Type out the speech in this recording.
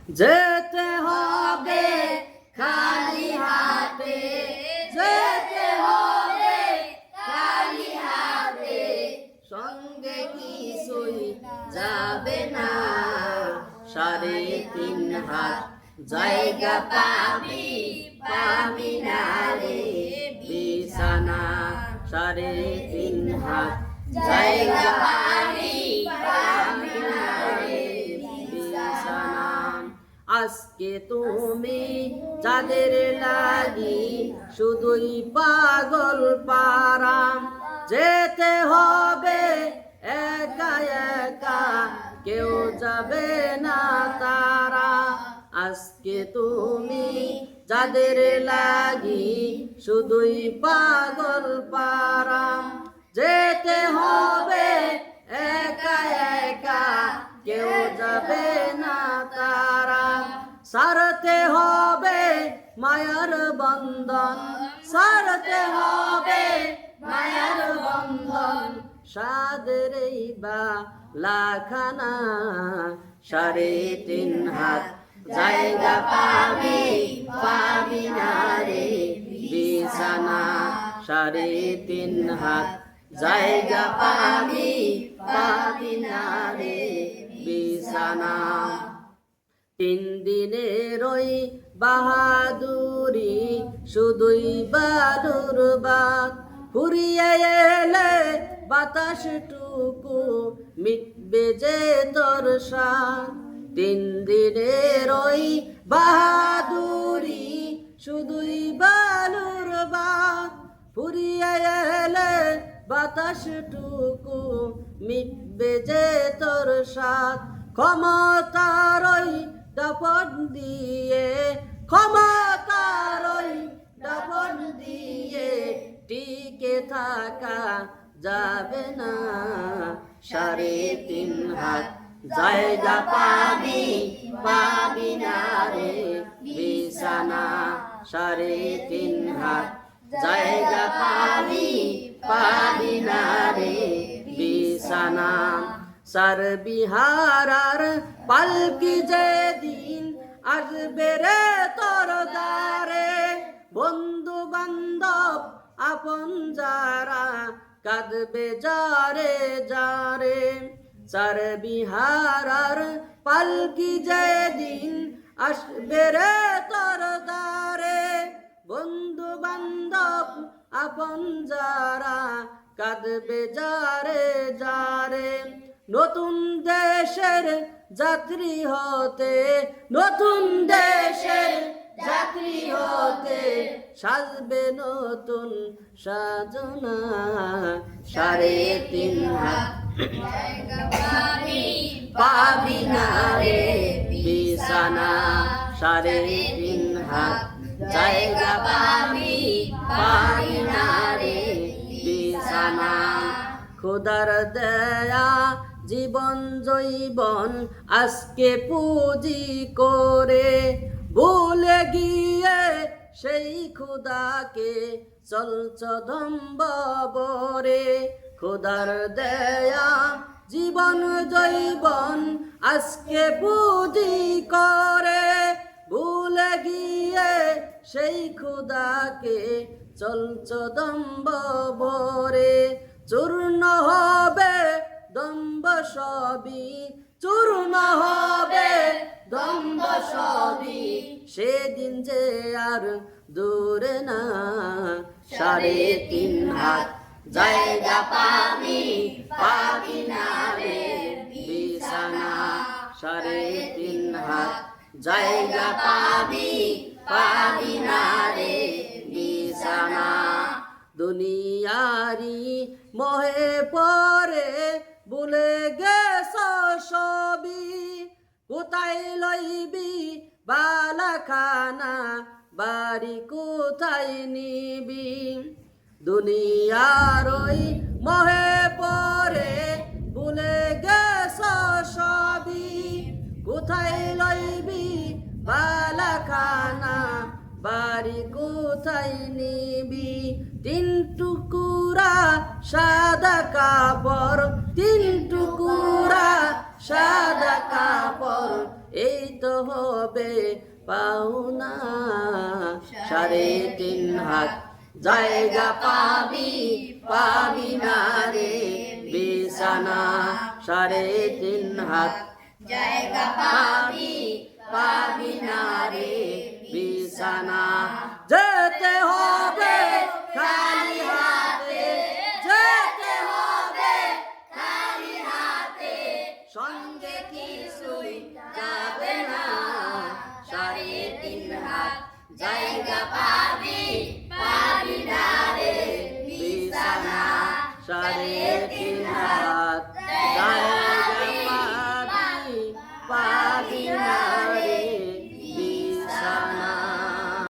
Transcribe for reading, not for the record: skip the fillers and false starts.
যেতে হবে খালি হাতে, যেতে হবে খালি হাতে, সঙ্গে কিছুই যাবে না। 3.5 হাত জায়গা পাবি, পাবি না রে বিছানা। 3.5 হাত জায়গা পাবি, পাবি না রে বিছানা। আজকে তুমি যাদের লাগি শুধুই পাগল পারা, যেতে হবে একা একা, কেউ যাবে না তারা। আজকে তুমি যাদের লাগি শুধুই পাগল পারা, যেতে হবে একা একা, কেউ যাবে না তারা। সারতে হবে মায়ার বন্ধন, সারতে হবে মায়ার বন্ধন, সাদের এই বালাখানা। 3.5 হাত জায়গা পাবি, পাবি না রে বিছানা। 3.5 হাত জায়গা পাবি, পাবি না রে বিছানা। 3 দিনের ওই বাহাদুরি শুধুই বালুর বাদ, ফুরিয়ে এলে বাতাসটুকু মিটবে যে তোর সাথ। 3 দিনের ওই বাহাদুরি শুধুই বালুর বাদ, ফুরিয়ে এলে বাতাসটুকু মিটবে যে তোর সাথ। ক্ষমতার ওই দাপট দিয়ে, ক্ষমতার ওই দাপট দিয়ে টিকে থাকা যাবে না। 3.5 হাত জায়গা পাবি, পাবি না রে বিছানা। 3.5 হাত জায়গা পাবি, পাবি না রে বিছানা। সারবিহারার পালকি যেদিন আসবে রে তোর দ্বারে, বন্ধু বান্ধব আপন যারা কাঁদবে যারে যারে। সারবিহারার পালকি যেদিন আসবে রে তোর দ্বারে, বন্ধু বান্ধব আপন যারা কাঁদবে যারে যারে। নতুন দেশের যাত্রী হতে, নতুন দেশের যাত্রী হতে, সাজবে নতুন সাজনা। 3.5 হাত জায়গা পাবি, পাবি না রে বিছানা। 3.5 হাত জায়গা পাবি, পাবি না রে বিছানা। খোদার দেয়া জীবন জৈবন আজকে পুঁজি করে, ভুলে গিয়ে সেই খোদাকে চলছ দম্বরে। খোদার দেয়া জীবন জৈবন আজকে পুঁজি করে, ভুলে গিয়ে সেই খোদাকে চলছ দম্বরে। চূর্ণ হবে দম্ব সবই, চূর্ণ হবে দম্ব সবই, সেদিন যে আর দূরে না। 3.5 হাত জায়গা পাবি, পাবি না রে বিছানা। 3.5 হাত জায়গা পাবি, পাবি না রে বিছানা। দুনিয়ারি মোহে পরে ভুলে গেছ সবই, কোথায় লইবি বালাখানা, বাড়ি কোথায় নিবি। দুনিয়ার ওই মোহে পরে ভুলে গেছ সবই, কোথায় লইবি বালাখানা, বাড়ি কোথায় নিবি। 3 টুকুরা সাদা কাপড়, 3 টুকুরা সাদা কাপড়, এই তো হবে পাওনা। 3.5 হাত জায়গা পাবি পাবি না রে বিছানা। 3.5 হাত জায়গা পাবি পাবি না রে বিছানা। যেতে হবে খালি হাতে।